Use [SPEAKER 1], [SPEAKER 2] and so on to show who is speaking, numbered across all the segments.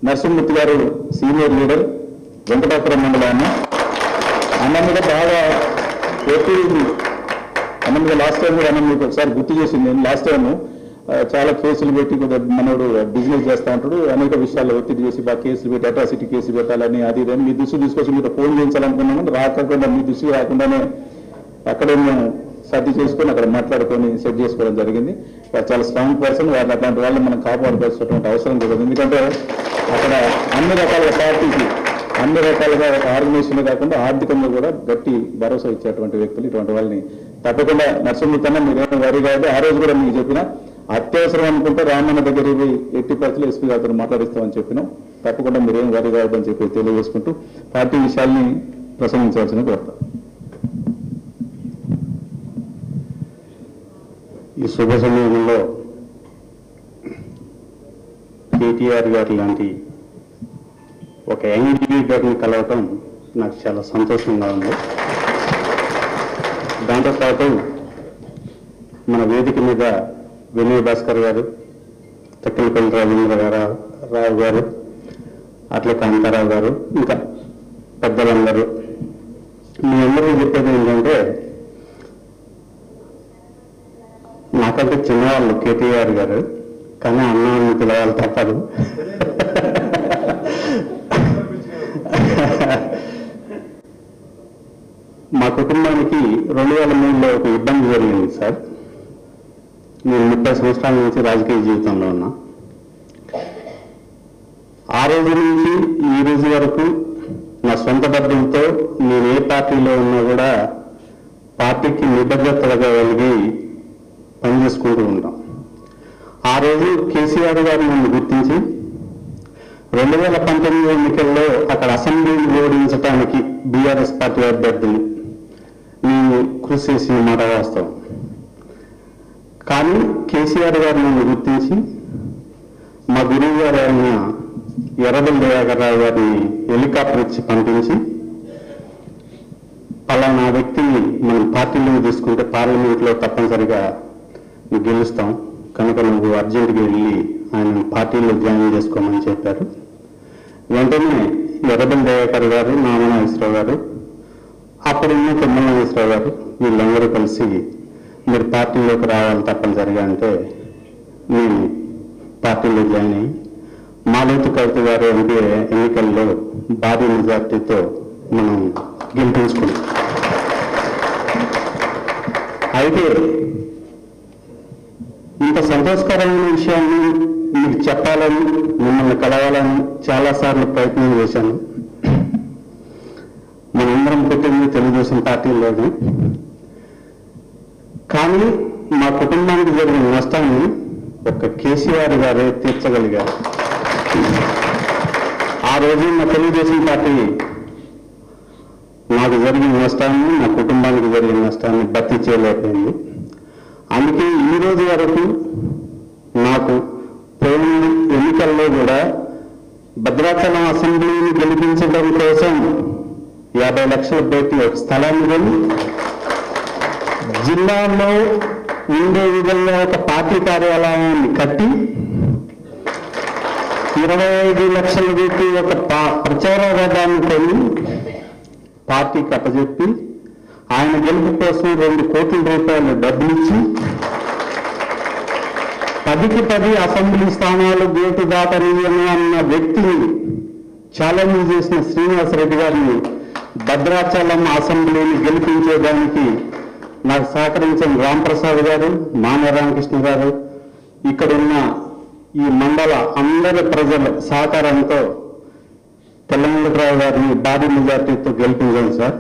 [SPEAKER 1] నరసింహమూర్తి గారు senior leader Venkatapuram మండలాన్ని అన్న మీద బాగా ఒత్తిడి అన్న మీద లాస్ట్ టైం కూడా అన్న మీకు ఒకసారి గుర్తు చేసింది. నేను లాస్ట్ టైం చాలా కేసులు పెట్టి మనోడు బిజినెస్ చేస్తూ ఉంటాడు, అనేక విషయాల్లో ఒత్తిడి చేసి బాగా కేసులు పెట్టి అట్రాసిటీ కేసు పెట్టాలని అది ఇదని మీ దృష్టి తీసుకొచ్చి మీరు ఫోన్ చేయించాలనుకున్నాము. రాకుండా మీ దృష్టి రాకుండానే అక్కడే మేము సర్ది చేసుకొని అక్కడ మాట్లాడుకొని సెట్ చేసుకోవడం జరిగింది. చాలా స్ట్రాంగ్ పర్సన్, వాళ్ళు అట్లాంటి వాళ్ళని మనం కాపాడుకోవాల్సినటువంటి అవసరం కూడా. ఎందుకంటే అక్కడ అన్ని రకాల పార్టీకి అన్ని రకాలుగా ఆర్గనైజేషన్ కాకుండా ఆర్థికంగా కూడా గట్టి భరోసా ఇచ్చేటువంటి వ్యక్తులు. ఇటువంటి వాళ్ళని తప్పకుండా నరసింహమూర్తి అన్న మీరేమో వరి కాదు. ఆ రోజు కూడా మీకు చెప్పిన అత్యవసరం అనుకుంటే రామన్న దగ్గర ఎట్టి పరిస్థితులు ఎస్పీ గారితో మాట్లాడిస్తామని చెప్పినాం. తప్పకుండా మీరేం వరి కావద్దని చెప్పి తెలియజేసుకుంటూ పార్టీ విషయాల్ని ప్రసంగించవలసిన కోరుతాం.
[SPEAKER 2] ఈ శుభ సమయంలో కేటీఆర్ గారు లాంటి ఒక యంగ్ లీడర్ని కలవటం నాకు చాలా సంతోషంగా ఉంది. దాంతోపాటు మన వేదిక మీద వినయ్ భాస్కర్ గారు, తక్కినపల్లి రాజేంద్రరావు గారు, అట్లే కాంతారావు గారు, ఇంకా పెద్దలందరూ, మీ అందరూ చెప్పేది ఏంటంటే నాకంటే చిన్నవాళ్ళు కేటీఆర్ గారు, కానీ అన్నాన్ని పిలవాలి తప్పదు. మా కుటుంబానికి 2003లో ఒక ఇబ్బంది జరిగింది సార్. నేను 30 సంవత్సరాల నుంచి రాజకీయ జీవితంలో ఉన్నా. ఆ రోజు నుంచి ఈ రోజు వరకు నా సొంత డబ్బులతో నేను ఏ పార్టీలో ఉన్నా కూడా పార్టీకి నిబద్ధతగా కలిగి పనిచేసుకుంటూ ఉంటాం. ఆ రోజు కేసీఆర్ గారు నన్ను గుర్తించి 2019 ఎన్నికల్లో అక్కడ అసెంబ్లీని ఓడించడానికి బీఆర్ఎస్ పార్టీ అభ్యర్థులు నేను కృషి చేసిన మాట వాస్తవం. కానీ కేసీఆర్ గారు నన్ను గుర్తించి మా గురువు గారు అయిన ఎర్రబెల్లి దయాకర్రావు గారిని హెలికాప్టర్ ఇచ్చి పంపించి పలానా వ్యక్తిని మనం పార్టీలో తీసుకుంటే పార్లమెంట్లో తప్పనిసరిగా నువ్వు గెలుస్తాం కనుక నువ్వు అర్జెంటుగా వెళ్ళి ఆయన పార్టీలో జాయిన్ చేసుకోమని చెప్పారు. వెంటనే ఎర్రబెల్లి దయాకర్ గారు, నామనాగేశ్వరరావు గారు, అప్పుడున్న తుమ్మల నాగేశ్వరరావు గారు వీళ్ళందరూ కలిసి మీరు పార్టీలోకి రావాలి తప్పనిసరిగా అంటే నేను పార్టీలో జాయిన్ అయ్యి మాలోతు కవిత గారు ఎంపీ ఎన్నికల్లో భారీ మెజార్టీతో మనం గెలిపించుకున్నాం. అయితే ఇంత సంతోషకరమైన విషయాన్ని మీకు చెప్పాలని, మిమ్మల్ని కలవాలని చాలాసార్లు ప్రయత్నం చేశాను. మనందరం పుట్టింది తెలుగుదేశం పార్టీలోనే. కానీ మా కుటుంబానికి జరిగిన నష్టాన్ని ఒక్క కేసీఆర్ గారే తీర్చగలిగారు. ఆ రోజు మా తెలుగుదేశం పార్టీ నాకు జరిగిన నష్టాన్ని, నా కుటుంబానికి జరిగిన నష్టాన్ని భర్తీ చేయలేకపోయింది. అందుకే ఈ రోజు వరకు నాకు పోయిన ఎన్నికల్లో కూడా భద్రాచలం అసెంబ్లీని గెలిపించడం కోసం 50 లక్షలు పెట్టి ఒక స్థలాన్ని కొని జిల్లాలో ఉండే విధంగా ఒక పార్టీ కార్యాలయాన్ని కట్టి 25 లక్షలు పెట్టి ఒక ప్రచార రథాన్ని కొని పార్టీకి అప్పచెప్పి ఆయన గెలుపు కోసం 2 కోట్ల రూపాయలు డబ్బులిచ్చి 10కి 10 అసెంబ్లీ స్థానాలు గేటు దాటనీయను అన్న వ్యక్తిని ఛాలెంజ్ చేసిన శ్రీనివాసరెడ్డి గారిని భద్రాచలం అసెంబ్లీని గెలిపించేదానికి నాకు సహకరించిన రాంప్రసాద్ గారు, మాన రామకృష్ణ గారు, ఇక్కడున్న ఈ మండల అందరి ప్రజల సహకారంతో తెలంగాణరావు గారిని భారీ మెజార్టీతో గెలిపించాను సార్.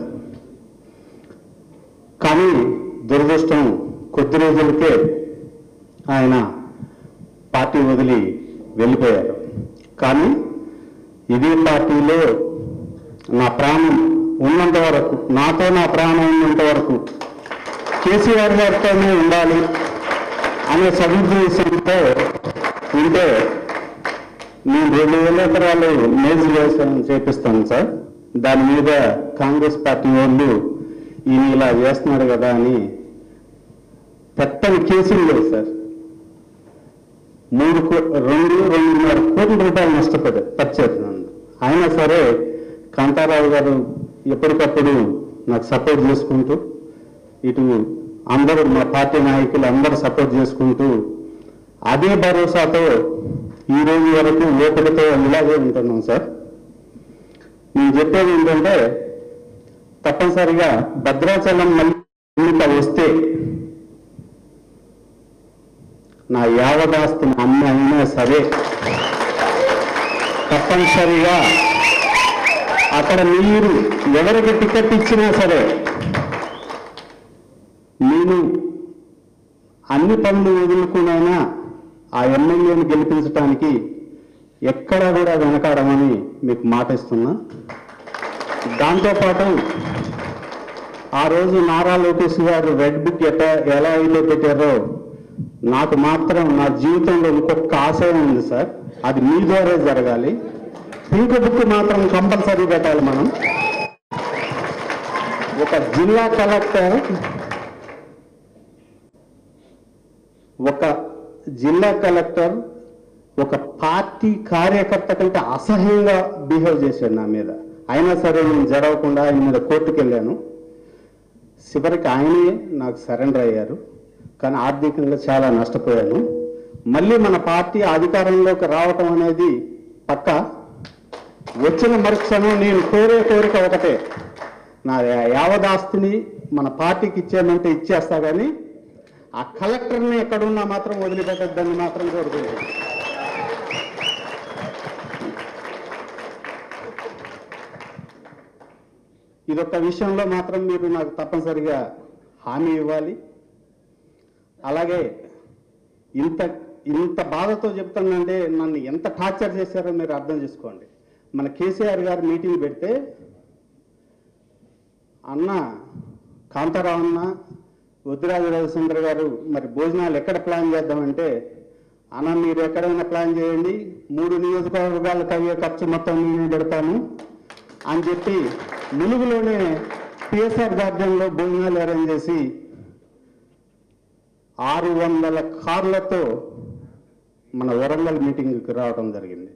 [SPEAKER 2] కానీ దురదృష్టం కొద్ది రోజులకే ఆయన పార్టీ వదిలి వెళ్ళిపోయారు. కానీ ఇదే పార్టీలో నా ప్రాణం ఉన్నంత వరకు, నాతో నా ప్రాణం ఉన్నంత వరకు కేసీఆర్ గారితోనే ఉండాలి అనే సదుద్దేశంతో ఉంటే నేను 2000 ఎకరాలు మేజ్ వ్యవసాయం చేపిస్తాను సార్. దాని మీద కాంగ్రెస్ పార్టీ వాళ్ళు ఈయన ఇలా చేస్తున్నాడు కదా అని పెట్టని కేసులు లేవు సార్. 2.5 కోట్ల రూపాయలు నష్టపరిచారు నన్ను. అయినా సరే కాంతారావు గారు ఎప్పటికప్పుడు నాకు సపోర్ట్ చేసుకుంటూ, ఇటు అందరూ మా పార్టీ నాయకులు అందరూ సపోర్ట్ చేసుకుంటూ, అదే భరోసాతో ఈ రోజు వరకు ఓపికతో ఇలాగే ఉంటున్నాం సార్. నేను చెప్పేది ఏంటంటే, తప్పనిసరిగా భద్రాచలం మళ్ళీ ఎన్నిక వస్తే నా యావదాస్తిని అమ్మి అయినా సరే తప్పనిసరిగా అక్కడ మీరు ఎవరికి టికెట్ ఇచ్చినా సరే నేను అన్ని పనులు వదులుకునైనా ఆ ఎమ్మెల్యేని గెలిపించడానికి ఎక్కడా కూడా వెనకాడమని మీకు మాట ఇస్తున్నా. దాంతోపాటు ఆ రోజు నారా లోకేష్ గారు రెడ్ బుక్ ఎలా అయితే పెట్టారో, నాకు మాత్రం నా జీవితంలో ఇంకొక ఆశయం ఉంది సార్. అది మీ ద్వారా జరగాలి. పింక్ బుక్ మాత్రం కంపల్సరీ పెట్టాలి. మనం ఒక జిల్లా కలెక్టర్ ఒక పార్టీ కార్యకర్త కంటే అసహ్యంగా బిహేవ్ చేశాడు నా మీద. అయినా సరే నేను జరగకుండా ఆయన మీద కోర్టుకు వెళ్ళాను. చివరికి ఆయనే నాకు సరెండర్ అయ్యారు. కానీ ఆర్థికంగా చాలా నష్టపోయాను. మళ్ళీ మన పార్టీ అధికారంలోకి రావటం అనేది పక్క. వచ్చిన మరుక్షణం నేను కోరిక ఒకటే, నా యావదాస్తిని మన పార్టీకి ఇచ్చేయమంటే ఇచ్చేస్తా, కానీ ఆ కలెక్టర్ని ఎక్కడున్నా మాత్రం వదిలిపెట్టద్దని మాత్రం కోరుకుంటున్నాను. ఇదొక విషయంలో మాత్రం మీరు నాకు తప్పనిసరిగా హామీ ఇవ్వాలి. అలాగే ఇంత బాధతో చెప్తానంటే నన్ను ఎంత టార్చర్ చేశారో మీరు అర్థం చేసుకోండి. మన కేసీఆర్ గారు మీటింగ్ పెడితే, అన్న కాంతారావు అన్న, వద్దిరాజు రవిచంద్ర గారు మరి భోజనాలు ఎక్కడ ప్లాన్ చేద్దామంటే, అన్న మీరు ఎక్కడైనా ప్లాన్ చేయండి, 3 నియోజకవర్గాలకు అయ్యే ఖర్చు మొత్తం నేను పెడతాను అని చెప్పి ములుగులోనే పిఎస్ఆర్ గార్డెన్లో భోజనాలు అరేంజ్ చేసి 600 కార్లతో మన వరంగల్ మీటింగ్కి రావడం జరిగింది.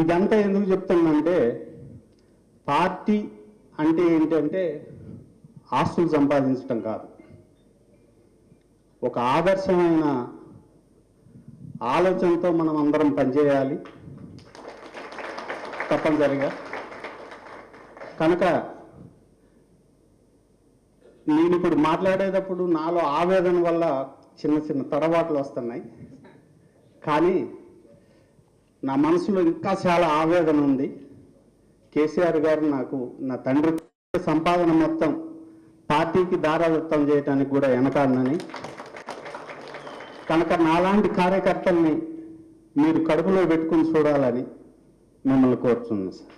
[SPEAKER 2] ఇదంతా ఎందుకు చెప్తానంటే, పార్టీ అంటే ఏంటంటే ఆస్తులు సంపాదించడం కాదు, ఒక ఆదర్శమైన ఆలోచనతో మనం అందరం పనిచేయాలి తప్పనిసరిగా. కనుక నేను ఇప్పుడు మాట్లాడేటప్పుడు నాలో ఆవేదన వల్ల చిన్న తడబాట్లు వస్తున్నాయి. కానీ నా మనసులో ఇంకా చాలా ఆవేదన ఉంది. కేసీఆర్ గారు నాకు నా తండ్రి సంపాదన మొత్తం పార్టీకి దారాదత్తం చేయడానికి కూడా వెనకాడనని, కనుక నాలాంటి కార్యకర్తల్ని మీరు కడుపులో పెట్టుకుని చూడాలని మిమ్మల్ని కోరుతున్నాను సార్.